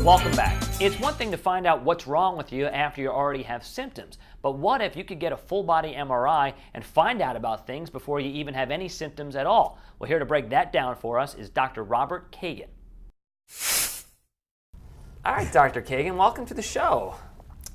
Welcome back. It's one thing to find out what's wrong with you after you already have symptoms, but what if you could get a full-body MRI and find out about things before you even have any symptoms at all? Well, here to break that down for us is Dr. Robert Kagan. All right, Dr. Kagan, welcome to the show.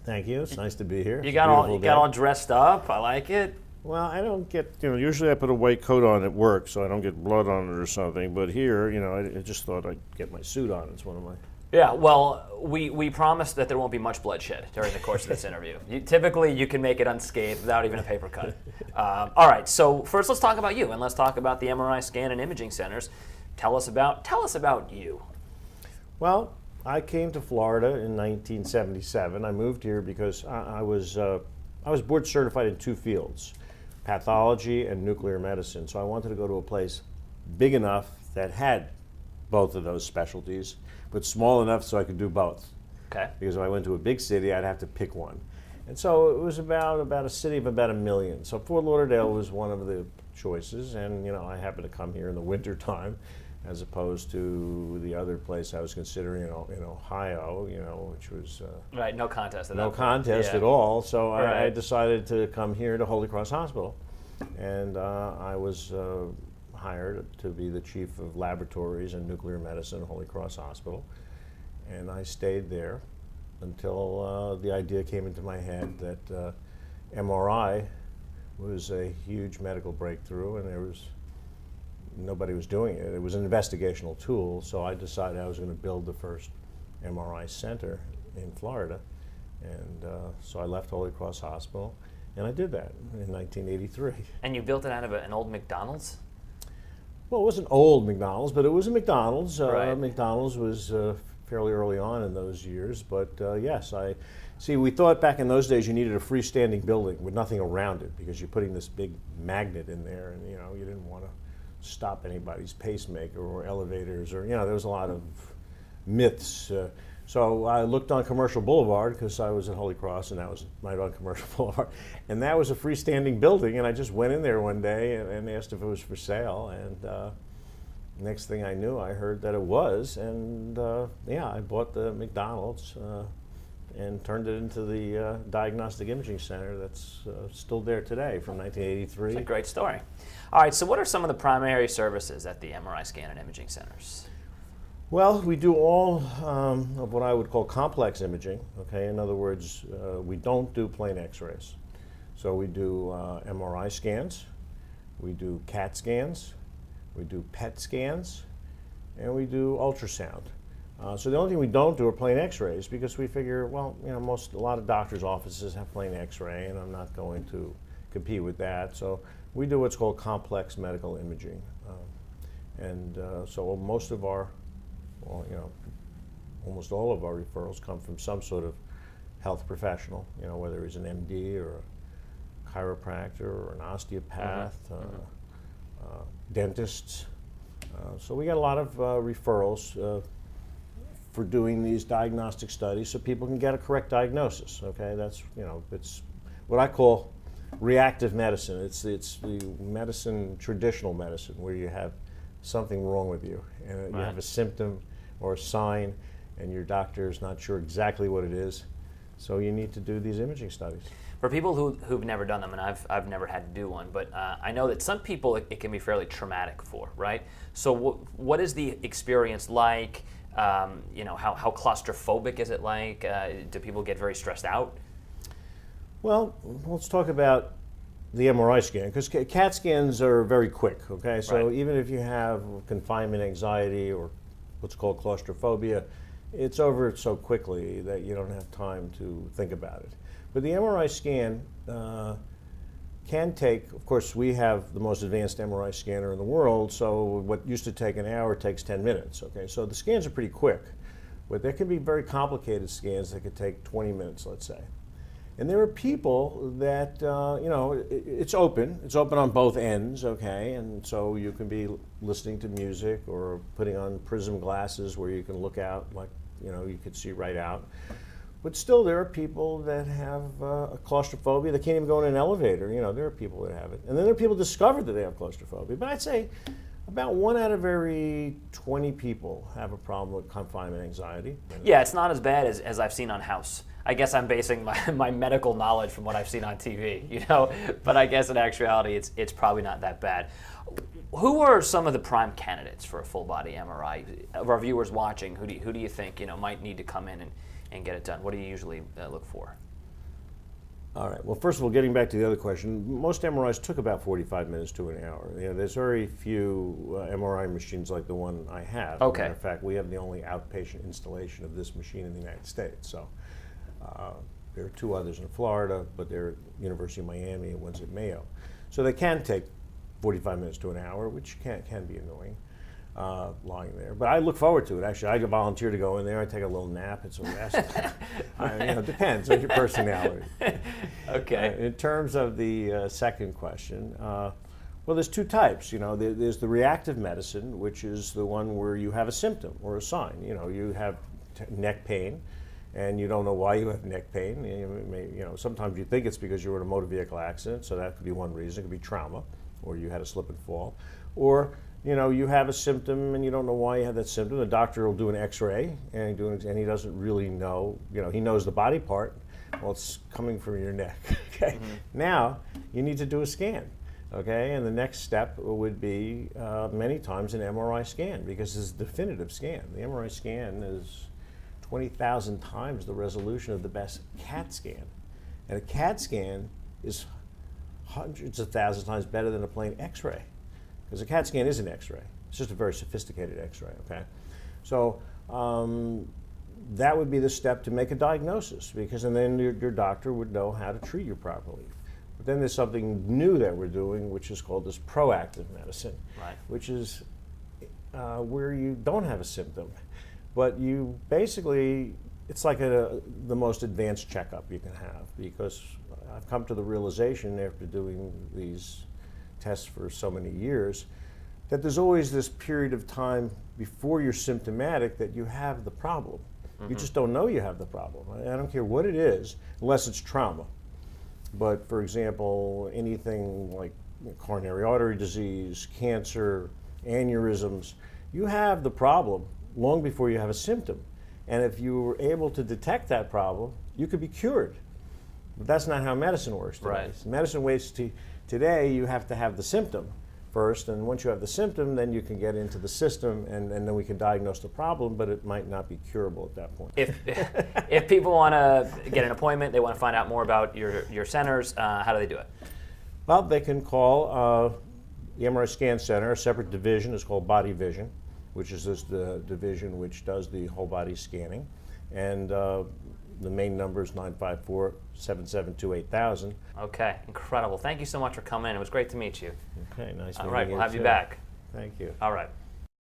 Thank you. It's nice to be here. You got all dressed up. I like it. Well, I don't get, usually I put a white coat on at work so I don't get blood on it or something, but here, I just thought I'd get my suit on. It's one of my... Yeah, well, we promise that there won't be much bloodshed during the course of this interview. Typically, you can make it unscathed without even a paper cut. All right, so first let's talk about you, and let's talk about the MRI scan and imaging centers. Tell us about you. Well, I came to Florida in 1977. I moved here because I was board certified in two fields, pathology and nuclear medicine. So I wanted to go to a place big enough that had both of those specialties, but small enough so I could do both. Okay. Because if I went to a big city, I'd have to pick one. And so it was about a city of about 1 million. So Fort Lauderdale was one of the choices, and I happened to come here in the winter time, as opposed to the other place I was considering in Ohio, which was right, no contest at no that contest point. at all. So right. I decided to come here to Holy Cross Hospital, and I was hired to be the chief of laboratories and nuclear medicine at Holy Cross Hospital, and I stayed there until the idea came into my head that MRI was a huge medical breakthrough, and nobody was doing it. It was an investigational tool, so I decided I was going to build the first MRI center in Florida, and so I left Holy Cross Hospital, and I did that in 1983. And you built it out of an old McDonald's? Well, it wasn't old McDonald's, but it was a McDonald's. Right. McDonald's was fairly early on in those years, but yes, we thought back in those days you needed a freestanding building with nothing around it because you're putting this big magnet in there, and you didn't want to stop anybody's pacemaker or elevators, or there was a lot of myths. So I looked on Commercial Boulevard because I was at Holy Cross, and that was right on Commercial Boulevard, and that was a freestanding building, and I just went in there one day and asked if it was for sale, and next thing I knew, I heard that it was, and yeah, I bought the McDonald's and turned it into the Diagnostic Imaging Center that's still there today from 1983. It's a great story. All right, so what are some of the primary services at the MRI scan and imaging centers? Well, we do all of what I would call complex imaging, okay? In other words, we don't do plain x-rays. So we do MRI scans, we do CAT scans, we do PET scans, and we do ultrasound. So the only thing we don't do are plain x-rays because we figure, well, a lot of doctors' offices have plain x-ray, and I'm not going to compete with that. So we do what's called complex medical imaging. So most of our almost all of our referrals come from some sort of health professional, whether he's an MD or a chiropractor or an osteopath, dentists. So we get a lot of referrals for doing these diagnostic studies so people can get a correct diagnosis, okay? That's, it's what I call reactive medicine. It's the medicine, traditional medicine, where you have something wrong with you, and you have a symptom or a sign, and your doctor is not sure exactly what it is, so you need to do these imaging studies. For people who've never done them, and I've never had to do one, but I know that some people it can be fairly traumatic for, right? So what is the experience like? How claustrophobic is it like? Do people get very stressed out? Well, let's talk about the MRI scan, because CAT scans are very quick, okay? So right. even if you have confinement anxiety or what's called claustrophobia, it's over so quickly that you don't have time to think about it. But the MRI scan can take, of course, we have the most advanced MRI scanner in the world, so what used to take an hour takes 10 minutes, okay? So the scans are pretty quick, but there can be very complicated scans that could take 20 minutes, let's say. And there are people that, it's open on both ends, okay? And so you can be listening to music or putting on prism glasses where you can look out like, you could see right out. But still, there are people that have a claustrophobia. They can't even go in an elevator. There are people that have it. And then there are people who discover that they have claustrophobia. But I'd say About 1 out of every 20 people have a problem with confinement anxiety. Yeah, it's not as bad as I've seen on House. I guess I'm basing my medical knowledge from what I've seen on TV, you know, but I guess in actuality it's probably not that bad. Who are some of the prime candidates for a full body MRI? Of our viewers watching, who do you think, you know, might need to come in and get it done? What do you usually look for? All right. Well, first of all, getting back to the other question, most MRIs took about 45 minutes to an hour. You know, there's very few MRI machines like the one I have. Okay. As a matter of fact, we have the only outpatient installation of this machine in the United States. So there are 2 others in Florida, but they're at University of Miami and one's at Mayo. So they can take 45 minutes to an hour, which can be annoying. Lying there, but I look forward to it. Actually, I volunteer to go in there. I take a little nap. It's a rest. It depends on your personality. Okay. In terms of the second question, well, there's 2 types. You know, there's the reactive medicine, which is the one where you have a symptom or a sign. You know, you have neck pain, and you don't know why you have neck pain. You know, sometimes you think it's because you were in a motor vehicle accident, so that could be one reason. It could be trauma, or you had a slip and fall, or you know, you have a symptom and you don't know why you have that symptom. The doctor will do an X-ray and he doesn't really know. You know, he knows the body part. Well, it's coming from your neck. Okay. Mm-hmm. Now you need to do a scan. Okay, and the next step would be many times an MRI scan, because it's a definitive scan. The MRI scan is 20,000 times the resolution of the best CAT scan, and a CAT scan is hundreds of thousands of times better than a plain X-ray. Because a CAT scan is an X-ray. It's just a very sophisticated X-ray, okay? So that would be the step to make a diagnosis, because and then your doctor would know how to treat you properly. But then there's something new that we're doing, which is called this proactive medicine, right, which is where you don't have a symptom, but you basically, it's like the most advanced checkup you can have, because I've come to the realization after doing these tests for so many years that there's always this period of time before you're symptomatic that you have the problem. Mm-hmm. You just don't know you have the problem. I don't care what it is, unless it's trauma. But for example, anything like coronary artery disease, cancer, aneurysms, you have the problem long before you have a symptom. And if you were able to detect that problem, you could be cured. But that's not how medicine works today. Right. Medicine works today, you have to have the symptom first, and once you have the symptom, then you can get into the system, and then we can diagnose the problem, but it might not be curable at that point. If people want to get an appointment, they want to find out more about your centers, how do they do it? Well, they can call the MRI Scan Center. A separate division is called Body Vision, which is the division which does the whole body scanning. And the main number is 954-772-8000. Okay, incredible. Thank you so much for coming in. It was great to meet you. Okay, nice meeting you. All right, we'll have you back. Thank you. All right.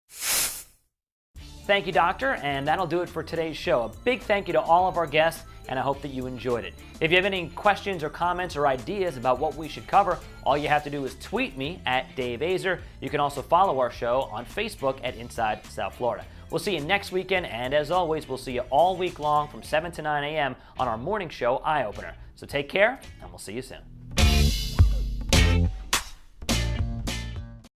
Thank you, Doctor, and that'll do it for today's show. A big thank you to all of our guests, and I hope that you enjoyed it. If you have any questions or comments or ideas about what we should cover, all you have to do is tweet me at Dave Azer. You can also follow our show on Facebook at Inside South Florida. We'll see you next weekend, and as always, we'll see you all week long from 7 to 9 a.m. on our morning show, Eye Opener. So take care, and we'll see you soon.